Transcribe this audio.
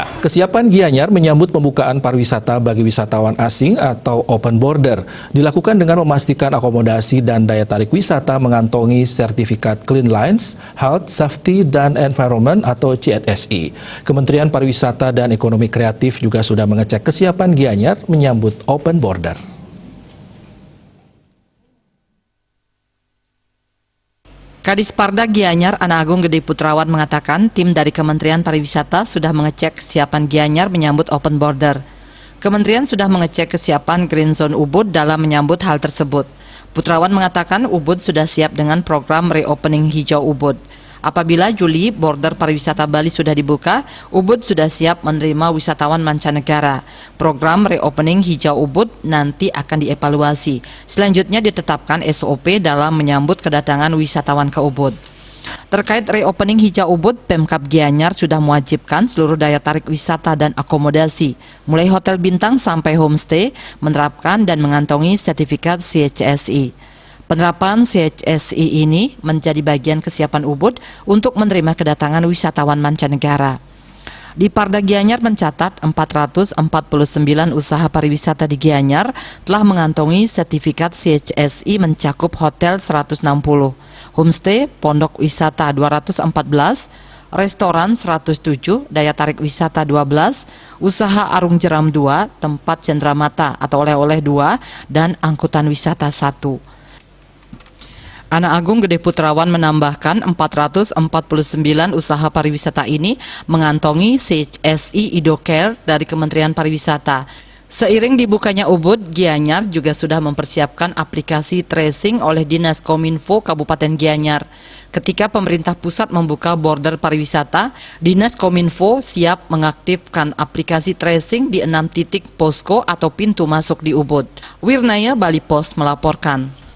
Ya, kesiapan Gianyar menyambut pembukaan pariwisata bagi wisatawan asing atau open border dilakukan dengan memastikan akomodasi dan daya tarik wisata mengantongi sertifikat Clean Lines, Health, Safety, dan Environment atau CSSI. Kementerian Pariwisata dan Ekonomi Kreatif juga sudah mengecek kesiapan Gianyar menyambut open border. Kadis Parda Gianyar Ana Agung Gede Putrawan mengatakan tim dari Kementerian Pariwisata sudah mengecek kesiapan Gianyar menyambut open border. Kementerian sudah mengecek kesiapan Green Zone Ubud dalam menyambut hal tersebut. Putrawan mengatakan Ubud sudah siap dengan program reopening hijau Ubud. Apabila Juli border pariwisata Bali sudah dibuka, Ubud sudah siap menerima wisatawan mancanegara. Program reopening hijau Ubud nanti akan dievaluasi. Selanjutnya ditetapkan SOP dalam menyambut kedatangan wisatawan ke Ubud. Terkait reopening hijau Ubud, Pemkab Gianyar sudah mewajibkan seluruh daya tarik wisata dan akomodasi, mulai hotel bintang sampai homestay, menerapkan dan mengantongi sertifikat CSSI. Penerapan CSSI ini menjadi bagian kesiapan Ubud untuk menerima kedatangan wisatawan mancanegara. Di Parda Gianyar mencatat 449 usaha pariwisata di Gianyar telah mengantongi sertifikat CSSI mencakup hotel 160, homestay, pondok wisata 214, restoran 107, daya tarik wisata 12, usaha arung jeram 2, tempat cenderamata atau oleh-oleh 2, dan angkutan wisata 1. Ana Agung Gede Putrawan menambahkan 449 usaha pariwisata ini mengantongi CSSI IdoCare dari Kementerian Pariwisata. Seiring dibukanya Ubud, Gianyar juga sudah mempersiapkan aplikasi tracing oleh Dinas Kominfo Kabupaten Gianyar. Ketika pemerintah pusat membuka border pariwisata, Dinas Kominfo siap mengaktifkan aplikasi tracing di 6 titik posko atau pintu masuk di Ubud. Wirnaya Bali Pos melaporkan.